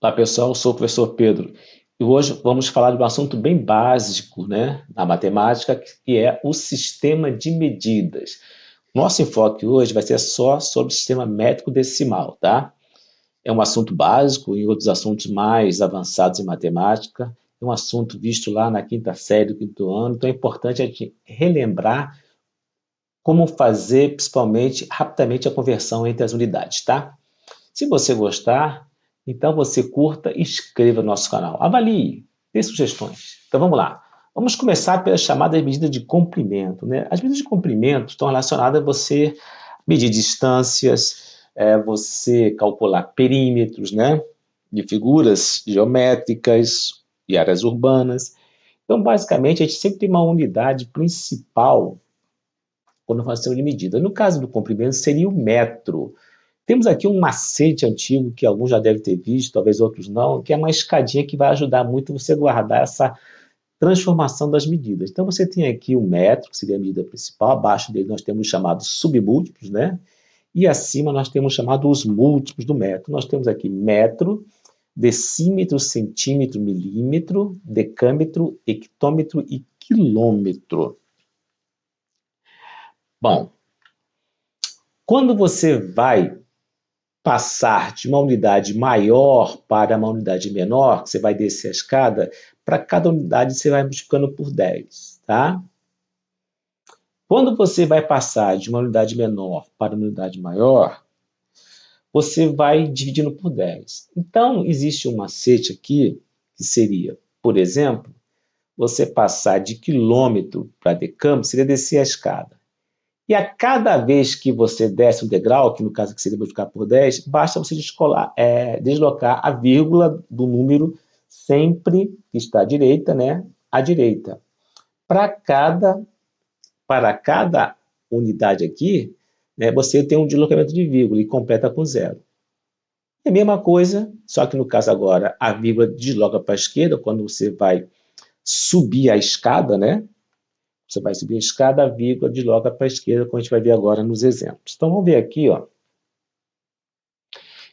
Olá pessoal, eu sou o professor Pedro e hoje vamos falar de um assunto bem básico, né, na matemática, que é o sistema de medidas. Nosso enfoque hoje vai ser só sobre o sistema métrico decimal, tá? É um assunto básico e outros assuntos mais avançados em matemática. É um assunto visto lá na quinta série do quinto ano, então é importante a gente relembrar como fazer, principalmente, rapidamente a conversão entre as unidades, tá? Se você gostar, então você curta e inscreva no nosso canal. Avalie, dê sugestões. Então vamos lá. Vamos começar pelas chamadas medidas de comprimento, né? As medidas de comprimento estão relacionadas a você medir distâncias, você calcular perímetros, né? De figuras geométricas e áreas urbanas. Então, basicamente, a gente sempre tem uma unidade principal quando fazemos de medida. No caso do comprimento, seria o metro. Temos aqui um macete antigo que alguns já devem ter visto, talvez outros não, que é uma escadinha que vai ajudar muito você a guardar essa transformação das medidas. Então você tem aqui o metro, que seria a medida principal, abaixo dele nós temos chamados submúltiplos, né? E acima nós temos chamado os múltiplos do metro. Nós temos aqui metro, decímetro, centímetro, milímetro, decâmetro, hectômetro e quilômetro. Bom, quando você vai passar de uma unidade maior para uma unidade menor, que você vai descer a escada, para cada unidade você vai multiplicando por 10, tá? Quando você vai passar de uma unidade menor para uma unidade maior, você vai dividindo por 10. Então, existe um macete aqui, que seria, por exemplo, você passar de quilômetro para decâmetro, seria descer a escada. E a cada vez que você desce um degrau, que no caso aqui seria multiplicar por 10, basta você deslocar a vírgula do número sempre que está à direita, né? À direita. Para cada unidade aqui, né, você tem um deslocamento de vírgula e completa com zero. É a mesma coisa, só que no caso agora a vírgula desloca para a esquerda quando você vai subir a escada, né? Você vai subir a escada, a vírgula desloca para a esquerda, como a gente vai ver agora nos exemplos. Então vamos ver aqui, ó.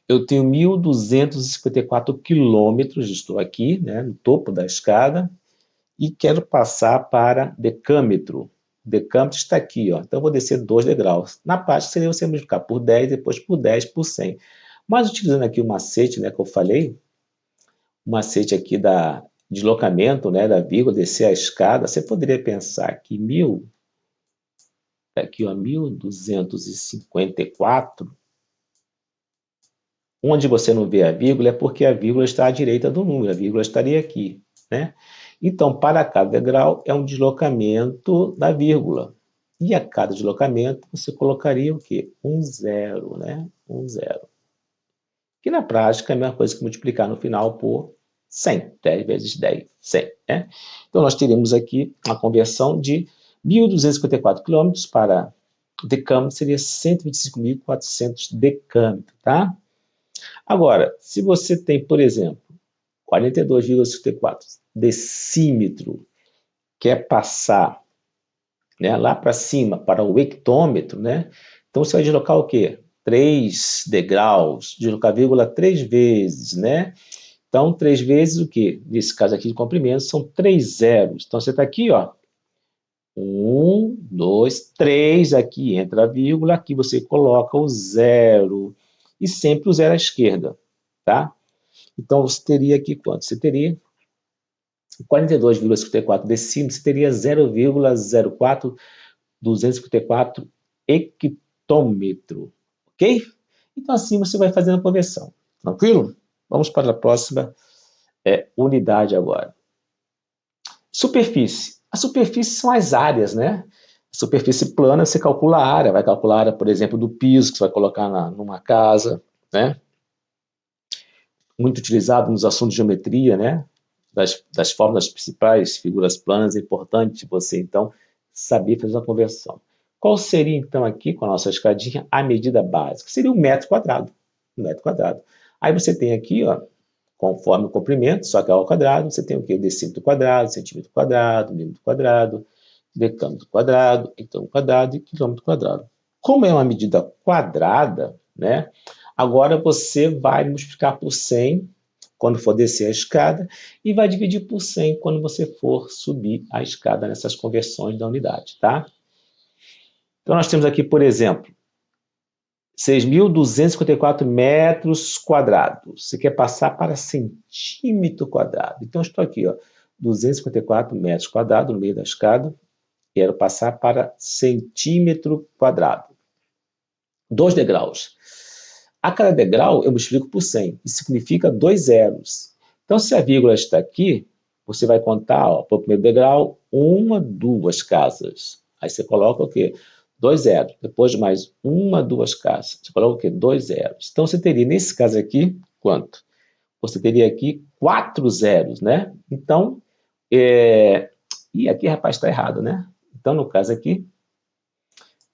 Eu tenho 1.254 quilômetros, estou aqui, né, no topo da escada, e quero passar para decâmetro. Decâmetro está aqui, ó. Então eu vou descer 2 degraus. Na prática seria você multiplicar por 10, depois por 10, por 100. Mas utilizando aqui o macete, né, que eu falei, o macete aqui da deslocamento, né, da vírgula, descer a escada, você poderia pensar que 1.000, aqui, ó, 1.254, onde você não vê a vírgula é porque a vírgula está à direita do número, a vírgula estaria aqui, né? Então, para cada degrau é um deslocamento da vírgula. E a cada deslocamento você colocaria o quê? Um zero, né? Um zero. Que na prática é a mesma coisa que multiplicar no final por 100. 10 vezes 10, 100, né? Então, nós teríamos aqui a conversão de 1.254 km para decâmetro, seria 125.400 decâmetro, tá? Agora, se você tem, por exemplo, 42,54 decímetro, quer passar, né, lá para cima, para o hectômetro, né? Então você vai deslocar o quê? 3 degraus, deslocar vírgula 3 vezes, né? Então, 3 vezes o quê? Nesse caso aqui de comprimento, são 3 zeros. Então você está aqui, ó. 1, 2, 3, aqui entra a vírgula, aqui você coloca o zero. E sempre o zero à esquerda, tá? Então, você teria aqui quanto? Você teria 42,54 decímetros, você teria 0,04254 hectômetro, ok? Então, assim você vai fazendo a conversão, tranquilo? Vamos para a próxima unidade agora. Superfície. A superfície são as áreas, né? Superfície plana, você calcula a área, vai calcular a área, por exemplo, do piso que você vai colocar numa casa, né? Muito utilizado nos assuntos de geometria, né? Das fórmulas principais, figuras planas, é importante você, então, saber fazer uma conversão. Qual seria, então, aqui, com a nossa escadinha, a medida básica? Seria um metro quadrado. Um metro quadrado. Aí você tem aqui, ó, conforme o comprimento, só que ao quadrado, você tem o quê? Decímetro quadrado, centímetro quadrado, milímetro quadrado, decâmetro quadrado, hectômetro quadrado e quilômetro quadrado. Como é uma medida quadrada, né? Agora você vai multiplicar por 100 quando for descer a escada, e vai dividir por 100 quando você for subir a escada nessas conversões da unidade, tá? Então, nós temos aqui, por exemplo, 6.254 metros quadrados. Você quer passar para centímetro quadrado. Então, estou aqui, ó, 254 metros quadrados no meio da escada. Quero passar para centímetro quadrado. 2 degraus. A cada degrau eu multiplico por 100. Isso significa 2 zeros. Então, se a vírgula está aqui, você vai contar, para o primeiro degrau, 1, 2 casas. Aí você coloca o quê? 2 zeros. Depois de mais 1, 2 casas. Você coloca o quê? 2 zeros. Então, você teria, nesse caso aqui, quanto? Você teria aqui 4 zeros, né? Então, e aqui, rapaz, está errado, né? Então, no caso aqui,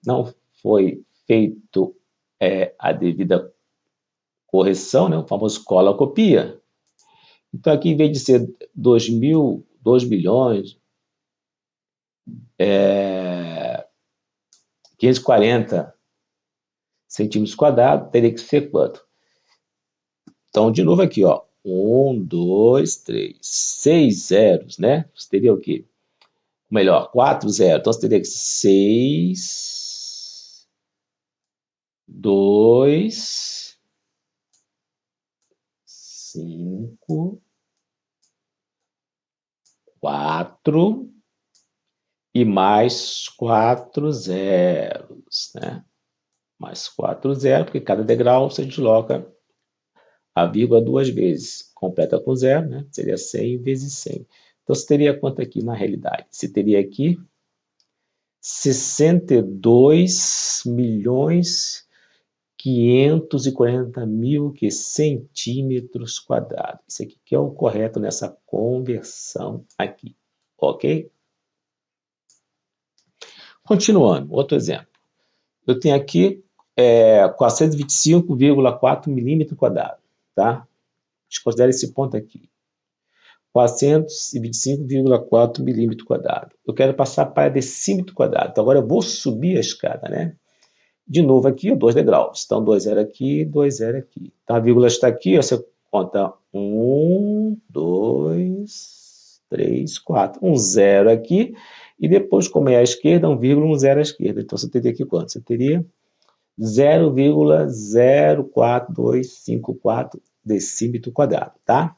não foi feito a devida correção, né? O famoso cola-copia. Então, aqui, em vez de ser 2 milhões, 540 centímetros quadrados, teria que ser quanto? Então, de novo aqui, ó. 1, 2, 3, 6 zeros, né? Você teria o quê? Melhor, 4 zeros. Então, você teria que ser 6, 2, 5, 4 e mais 4 zeros, né? Mais 4 zeros, porque cada degrau você desloca a vírgula 2 vezes. Completa com zero, né? Seria 100 vezes 100. Então, você teria quanto aqui na realidade? Você teria aqui 62 milhões 540 mil centímetros quadrados. Isso aqui que é o correto nessa conversão aqui, ok? Continuando, outro exemplo. Eu tenho aqui 425,4 milímetros quadrados, tá? Desconsidere esse ponto aqui. 425,4 milímetros quadrados. Eu quero passar para decímetro quadrado. Então, agora eu vou subir a escada, né? De novo aqui, 2 degraus. Então, 2 zero aqui, 2 zero aqui. Então, a vírgula está aqui, ó, você conta 1, 2, 3, 4. 1 zero aqui. E depois, como é à esquerda, 1 vírgula, 1 zero à esquerda. Então, você teria aqui quanto? Você teria 0,04254 decímetro quadrado, tá?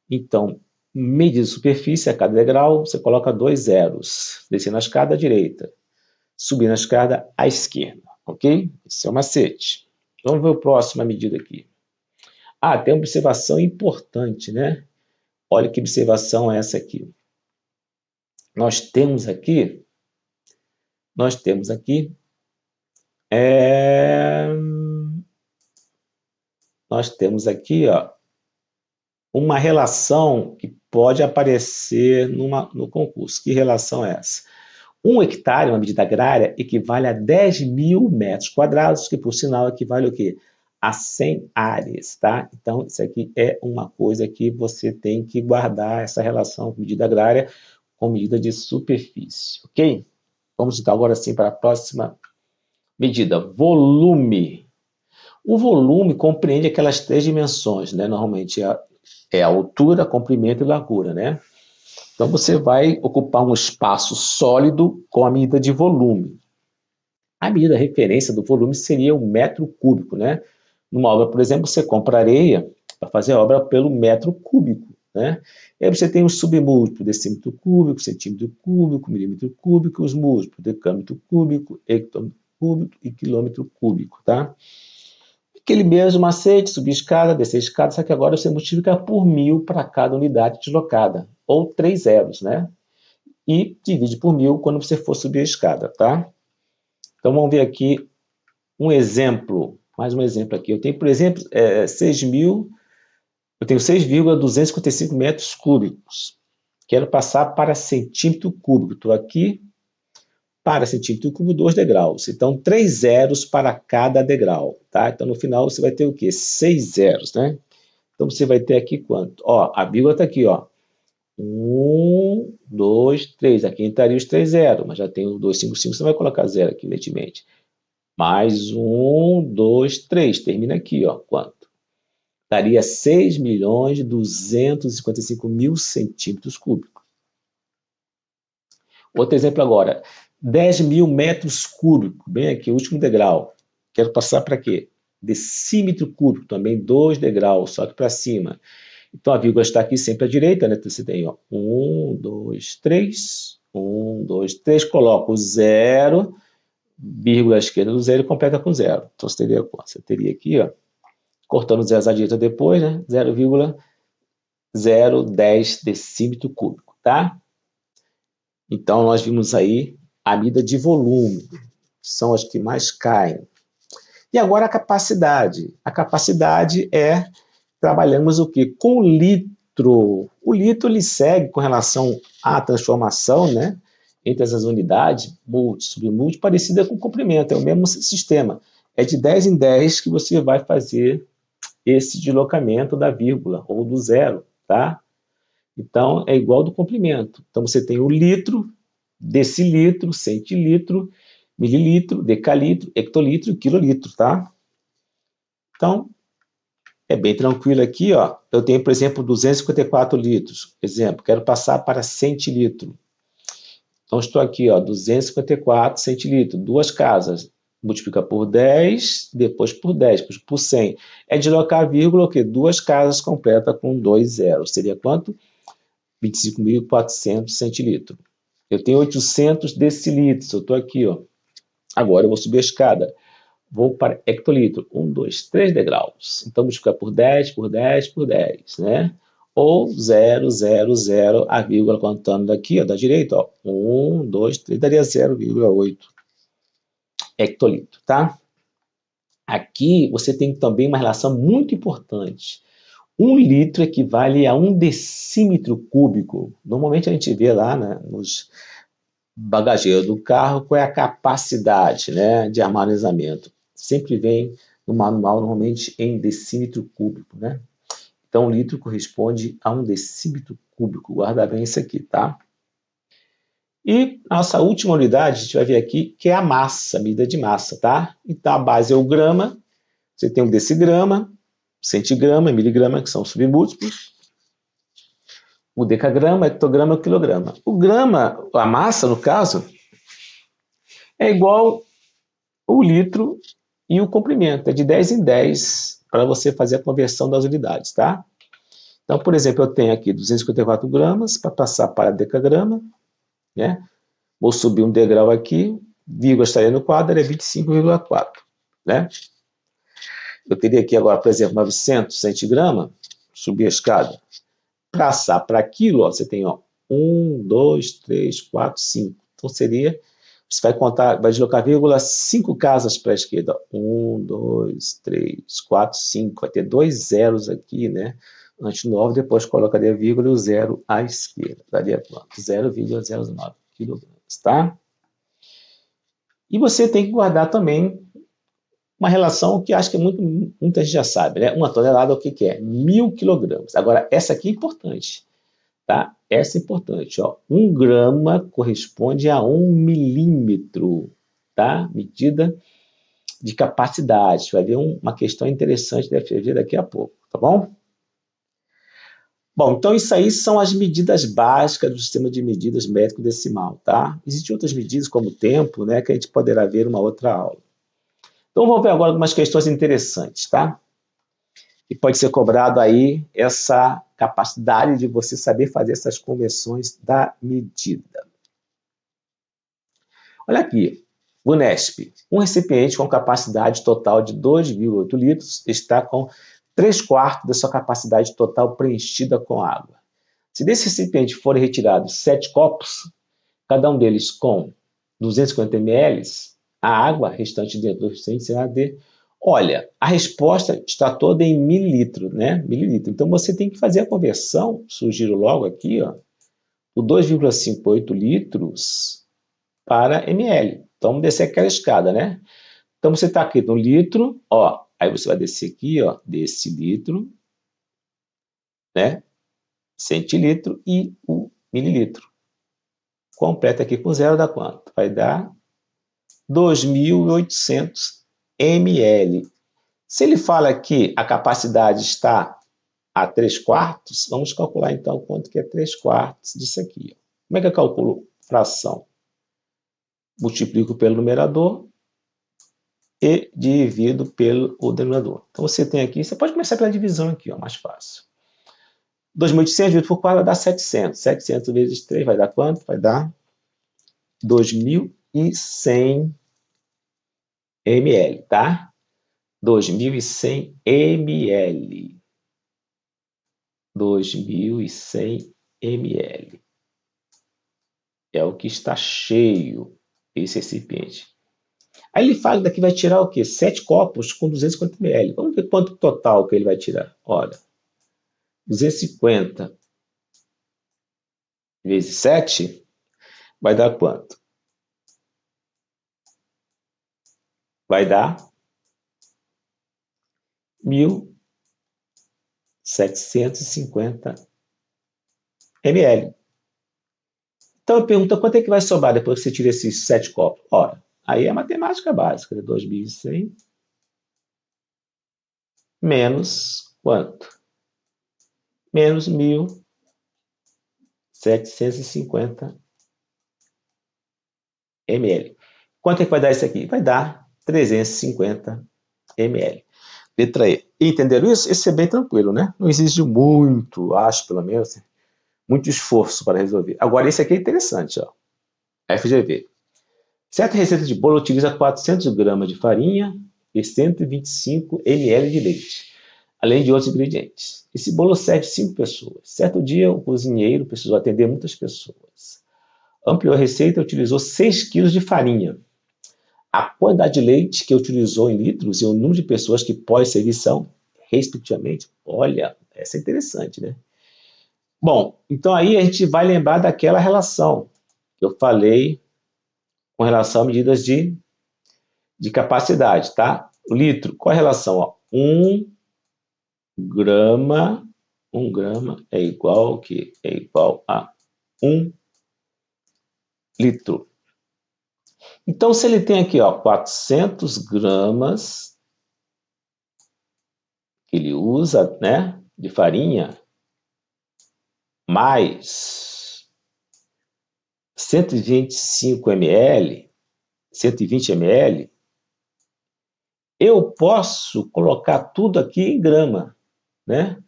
Então, medida de superfície a cada degrau, você coloca 2 zeros. Descendo a escada à direita. Subindo a escada à esquerda. Ok? Esse é o macete. Vamos ver a próxima medida aqui. Ah, tem uma observação importante, né? Olha que observação é essa aqui. Nós temos aqui, ó, uma relação que pode aparecer no concurso. Que relação é essa? 1 hectare, uma medida agrária, equivale a 10 mil metros quadrados, que por sinal equivale o quê? A 100 ares, tá? Então, isso aqui é uma coisa que você tem que guardar, essa relação com medida agrária com medida de superfície, ok? Vamos então agora sim para a próxima medida, volume. O volume compreende aquelas 3 dimensões, né? Normalmente é a altura, comprimento e largura, né? Então, você vai ocupar um espaço sólido com a medida de volume. A medida de referência do volume seria o metro cúbico, né? Numa obra, por exemplo, você compra areia para fazer a obra pelo metro cúbico, né? E aí você tem os submúltiplos, decímetro cúbico, centímetro cúbico, milímetro cúbico, os múltiplos, decâmetro cúbico, hectômetro cúbico e quilômetro cúbico, tá? Aquele mesmo macete, subir escada, descer escada, só que agora você multiplica por 1000 para cada unidade deslocada, ou 3 zeros, né? E divide por 1000 quando você for subir a escada, tá? Então, vamos ver aqui um exemplo, mais um exemplo aqui. Eu tenho, por exemplo, 6.255 metros cúbicos. Quero passar para centímetro cúbico. Estou aqui para centímetro cúbico, 2 degraus. Então, 3 zeros para cada degrau, tá? Então, no final, você vai ter o quê? 6 zeros, né? Então, você vai ter aqui quanto? Ó, a vírgula está aqui, ó. 1, 2, 3. Aqui entraria os 3 zeros, mas já tem o 255, você vai colocar zero aqui, evidentemente. Mais 1, 2, 3. Termina aqui, ó. Quanto? daria 6.255.000 centímetros cúbicos. Outro exemplo agora, 10.000 metros cúbicos, bem aqui, o último degrau. Quero passar para quê? Decímetro cúbico, também 2 degraus, só que para cima. Então a vírgula está aqui sempre à direita, né? Então você tem, ó, 1, 2, 3, 1, 2, 3, coloca o zero, vírgula à esquerda do zero e completa com zero. Então você teria aqui, ó, cortando os zeros à direita depois, né? 0,010 decímetro cúbico, tá? Então nós vimos aí a medida de volume, são as que mais caem. E agora a capacidade. A capacidade é, trabalhamos o quê? Com o litro. O litro ele segue com relação à transformação, né, entre essas unidades, multi sobre multi, parecida com o comprimento, é o mesmo sistema. É de 10 em 10 que você vai fazer esse deslocamento da vírgula ou do zero, tá? Então, é igual do comprimento. Então, você tem o litro, decilitro, centilitro, mililitro, decalitro, hectolitro e quilolitro, tá? Então, é bem tranquilo aqui, ó. Eu tenho, por exemplo, 254 litros. Exemplo, quero passar para centilitro. Então, estou aqui, ó, 254 centilitros, duas casas. Multiplica por 10, depois por 10, depois por 100. É deslocar a vírgula, o quê? Duas casas completa com 2 zeros. Seria quanto? 25.400 centilitros. Eu tenho 800 decilitros, eu estou aqui, ó. Agora eu vou subir a escada. Vou para hectolitro. 1, 2, 3 degraus. Então, multiplicar por 10, por 10, por 10, né? Ou 0, 0, 0, a vírgula contando daqui, ó, da direita, ó. 1, 2, 3, daria 0,8 hectolitro, tá? Aqui você tem também uma relação muito importante. 1 litro equivale a 1 decímetro cúbico. Normalmente a gente vê lá, né, nos bagageiro do carro qual é a capacidade, né, de armazenamento. Sempre vem no manual, normalmente em decímetro cúbico, né? Então, um litro corresponde a 1 decímetro cúbico. Guarda bem isso aqui, tá? E a nossa última unidade, a gente vai ver aqui, que é a massa, a medida de massa, tá? Então, a base é o grama, você tem o decigrama, centigrama, miligrama, que são submúltiplos, o decagrama, hectograma e o quilograma. O grama, a massa, no caso, é igual o litro e o comprimento. É de 10 em 10 para você fazer a conversão das unidades, tá? Então, por exemplo, eu tenho aqui 254 gramas para passar para decagrama, né? Vou subir um degrau aqui, vírgula estaria no quadro, é 25,4, né? Eu teria aqui agora, por exemplo, 900 centigramas, subir a escada, passar para quilo, ó, você tem, ó, 1, 2, 3, 4, 5. Então, seria, você vai contar, vai deslocar vírgula 5 casas para a esquerda. 1, 2, 3, 4, 5. Vai ter 2 zeros aqui, né? Antes do 9, depois colocaria vírgula e o zero à esquerda. Daria quanto? 0,09 quilogramas, tá? E você tem que guardar também uma relação que acho que muita gente já sabe, né? Uma tonelada, o que que é? 1.000 quilogramas. Agora, essa aqui é importante. Tá? Essa é importante, ó. 1 grama corresponde a 1 milímetro, tá? Medida de capacidade. Vai ver uma questão interessante da FGV daqui a pouco, tá bom? Bom, então isso aí são as medidas básicas do sistema de medidas métrico decimal, tá? Existem outras medidas como o tempo, né, que a gente poderá ver numa outra aula. Então vamos ver agora algumas questões interessantes, tá? E pode ser cobrado aí essa capacidade de você saber fazer essas conversões da medida. Olha aqui, o Nesp, um recipiente com capacidade total de 2,8 litros está com 3/4 da sua capacidade total preenchida com água. Se desse recipiente forem retirados 7 copos, cada um deles com 250 ml, a água restante dentro do recipiente será de... Olha, a resposta está toda em mililitro, né? Mililitro. Então você tem que fazer a conversão, sugiro logo aqui, ó, o 2,58 litros para ml. Então, vamos descer aquela escada, né? Então, você está aqui no litro, ó, aí você vai descer aqui, ó, decilitro, né? Centilitro e o mililitro. Completa aqui com zero dá quanto? Vai dar 2.800 ml. Se ele fala que a capacidade está a 3/4, vamos calcular então quanto que é 3/4 disso aqui. Como é que eu calculo fração? Multiplico pelo numerador e divido pelo denominador. Então você tem aqui, você pode começar pela divisão aqui, ó, mais fácil. 2.800 dividido por 4 vai dar 700. 700 vezes 3 vai dar quanto? Vai dar 2.100 ml, tá? 2.100 ml. 2.100 ml. É o que está cheio, esse recipiente. Aí ele fala que daqui vai tirar o quê? 7 copos com 250 ml. Vamos ver quanto total que ele vai tirar. Olha, 250 vezes 7 vai dar quanto? Vai dar 1.750 ml. Então eu pergunto, quanto é que vai sobrar depois que você tira esses 7 copos? Ora, aí é matemática básica, 2.100 menos quanto? Menos 1.750 ml. Quanto é que vai dar isso aqui? Vai dar 350 ml. Letra E. Entenderam isso? Esse é bem tranquilo, né? Não exige muito, acho pelo menos, muito esforço para resolver. Agora esse aqui é interessante, ó. FGV. Certa receita de bolo utiliza 400 gramas de farinha e 125 ml de leite, além de outros ingredientes. Esse bolo serve 5 pessoas. Certo dia, o cozinheiro precisou atender muitas pessoas. Ampliou a receita e utilizou 6 quilos de farinha. A quantidade de leite que utilizou em litros e o número de pessoas que pode servir são, respectivamente. Olha, essa é interessante, né? Bom, então aí a gente vai lembrar daquela relação que eu falei com relação a medidas de capacidade, tá? O litro, qual é a relação? Ó? 1 grama é igual ao quê? É igual a 1 litro. Então, se ele tem aqui, ó, 400 gramas que ele usa, né, de farinha, mais 125 ml, 120 ml, eu posso colocar tudo aqui em grama, né?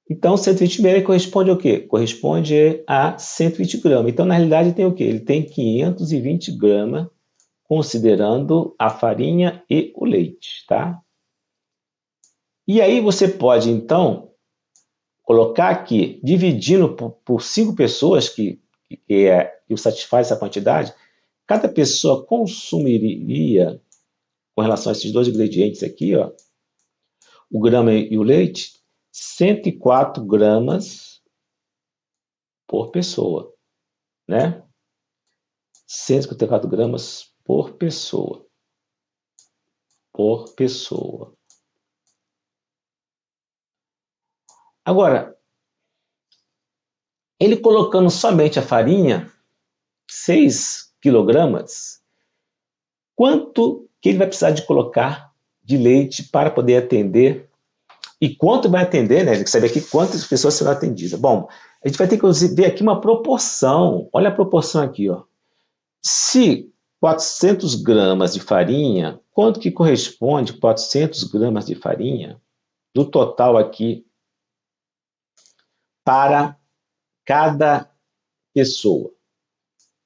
Então, 120 ml corresponde ao quê? Corresponde a 120 gramas. Então, na realidade, tem o quê? Ele tem 520 gramas, considerando a farinha e o leite, tá? E aí você pode, então, colocar aqui, dividindo por 5 pessoas, que satisfaz essa quantidade, cada pessoa consumiria, com relação a esses dois ingredientes aqui, ó, o grama e o leite, 104 gramas por pessoa, né? 154 gramas por pessoa. Por pessoa. Agora, ele colocando somente a farinha, 6 quilogramas, quanto que ele vai precisar de colocar de leite para poder atender? E quanto vai atender, né? Tem que saber aqui quantas pessoas serão atendidas. Bom, a gente vai ter que ver aqui uma proporção. Olha a proporção aqui, ó. Se 400 gramas de farinha, quanto que corresponde 400 gramas de farinha do total aqui para cada pessoa?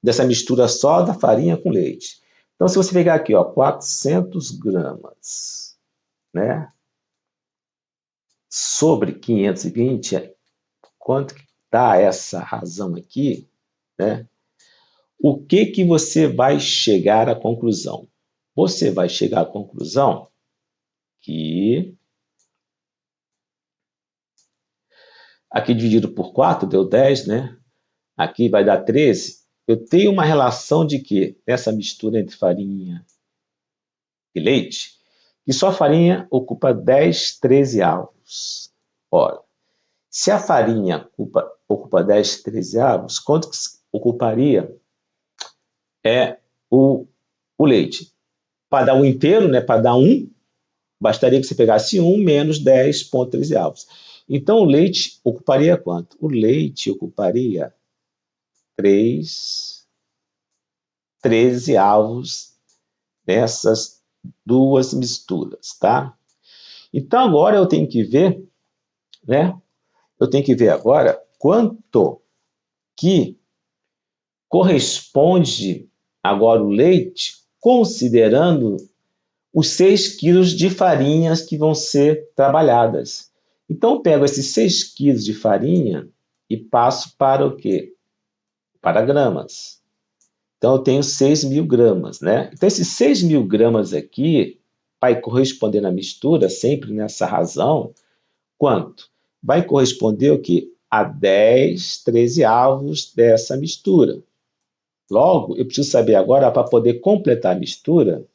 Dessa mistura só da farinha com leite. Então, se você pegar aqui, ó, 400 gramas, né, sobre 520, quanto que dá essa razão aqui, né? O que que você vai chegar à conclusão? Você vai chegar à conclusão que aqui dividido por 4 deu 10, né? Aqui vai dar 13. Eu tenho uma relação de que essa mistura entre farinha e leite, que só a farinha ocupa 10, 13 avos. Ora, se a farinha ocupa 10, 13 avos, quanto que ocuparia o leite? Para dar um inteiro, né? Para dar 1, bastaria que você pegasse 1 menos 10,13 avos. Então, o leite ocuparia quanto? O leite ocuparia 13 avos dessas duas misturas, tá? Então, agora eu tenho que ver, né? Eu tenho que ver agora quanto que corresponde agora o leite, considerando os 6 quilos de farinhas que vão ser trabalhadas. Então, eu pego esses 6 quilos de farinha e passo para o quê? Para gramas. Então, eu tenho 6.000 gramas, né? Então, esses 6.000 gramas aqui vai corresponder na mistura, sempre nessa razão, quanto? Vai corresponder o quê? A 10, 13 avos dessa mistura. Logo, eu preciso saber agora, para poder completar a mistura,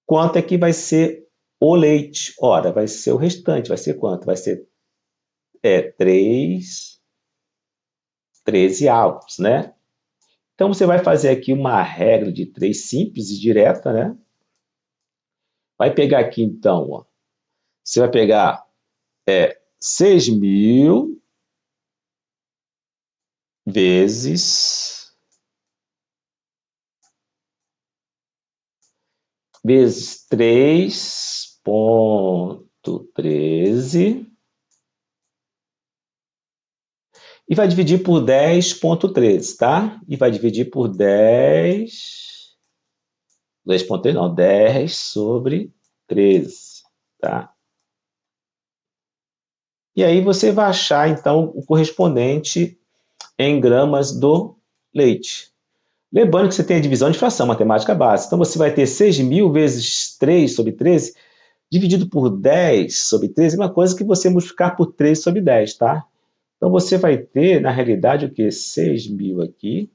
quanto é que vai ser o leite. Ora, vai ser o restante, vai ser quanto? Vai ser 3, 13 avos, né? Então, você vai fazer aqui uma regra de 3 simples e direta, né? Vai pegar aqui, então, ó, você vai pegar 6.000 vezes 3,13 e vai dividir por 10,13, tá? E vai dividir por 10,13 não, 10 sobre 13, tá? E aí você vai achar, então, o correspondente em gramas do leite. Lembrando que você tem a divisão de fração, matemática básica. Então, você vai ter 6.000 vezes 3 sobre 13, dividido por 10 sobre 13, é uma coisa que você multiplicar por 3 sobre 10, tá? Então, você vai ter, na realidade, o quê? 6.000 aqui,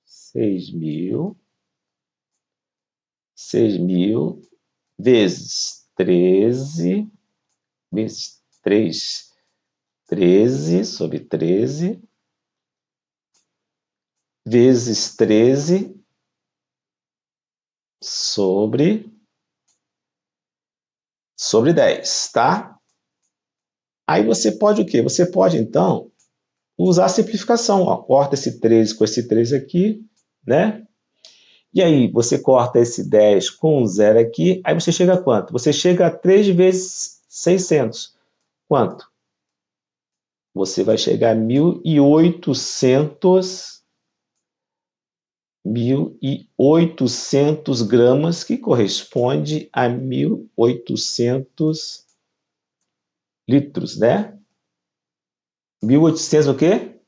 6.000 vezes 13, vezes 3, 13 sobre 13, vezes 13 sobre 10, tá? Aí você pode o quê? Você pode, então, usar a simplificação. Ó, corta esse 13 com esse 3 aqui, né? E aí, você corta esse 10 com um zero aqui, aí você chega a quanto? Você chega a 3 vezes 600. Quanto? Você vai chegar a 1.800 gramas, que corresponde a 1.800 litros, né? 1.800 o quê?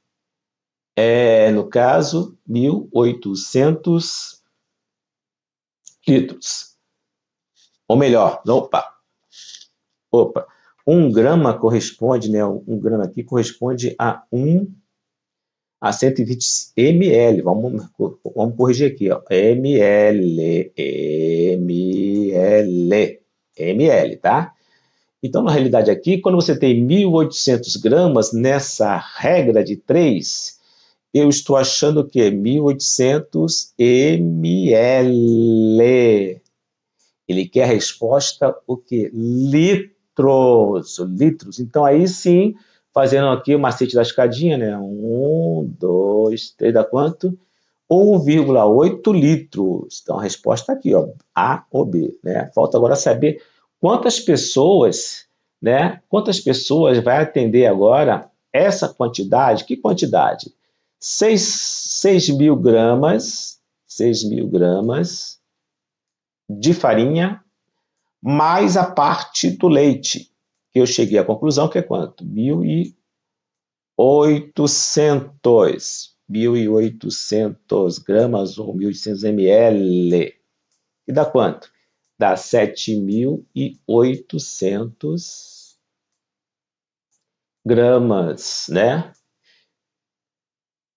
No caso, 1.800 litros. Ou melhor, opa, 1 grama corresponde, né? 1 grama aqui corresponde a 120 ml. Vamos corrigir aqui, ó. ml, tá? Então, na realidade aqui, quando você tem 1.800 gramas nessa regra de 3, eu estou achando o quê? 1.800 ml. Ele quer a resposta, o quê? Litros. Litros. Então, aí sim, fazendo aqui o macete da escadinha, né? 1, 2, 3, dá quanto? 1,8 litros. Então, a resposta aqui, ó, A ou B, né? Falta agora saber quantas pessoas, né? Quantas pessoas vai atender agora essa quantidade? Que quantidade? 6.000 gramas, 6.000 gramas de farinha, mais a parte do leite, que eu cheguei à conclusão que é quanto? 1.800 gramas ou 1.800 ml. E dá quanto? Dá 7.800 gramas, né?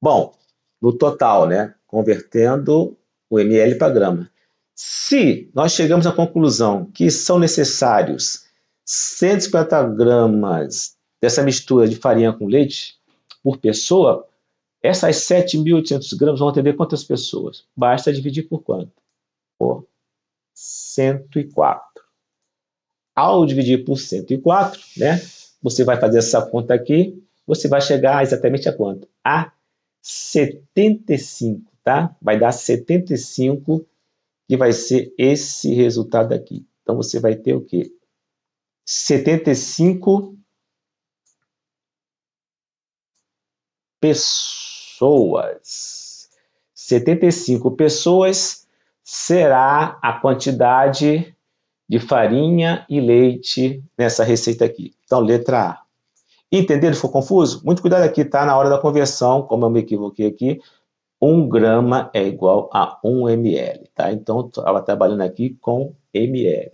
Bom, no total, né? Convertendo o ml para grama. Se nós chegamos à conclusão que são necessários 150 gramas dessa mistura de farinha com leite por pessoa, essas 7.800 gramas vão atender quantas pessoas? Basta dividir por quanto? Por 104. ao dividir por 104, né? Você vai fazer essa conta aqui, você vai chegar exatamente a quanto? A 75, tá? Vai dar 75, que vai ser esse resultado aqui. Então, você vai ter o quê? 75 pessoas. 75 pessoas será a quantidade de farinha e leite nessa receita aqui. Então, letra A. Entenderam? Ficou confuso? Muito cuidado aqui, tá? Na hora da conversão, como eu me equivoquei aqui, 1 grama é igual a 1 ml, tá? Então, ela trabalhando aqui com ml.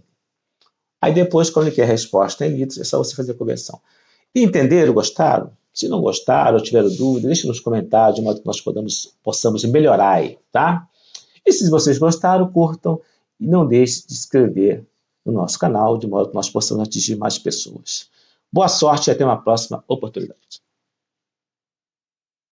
Aí depois, quando ele quer a resposta em litros, é só você fazer a conversão. Entenderam? Gostaram? Se não gostaram ou tiveram dúvida, deixe nos comentários, de modo que nós possamos melhorar aí, tá? E se vocês gostaram, curtam e não deixe de se inscrever no nosso canal, de modo que nós possamos atingir mais pessoas. Boa sorte e até uma próxima oportunidade.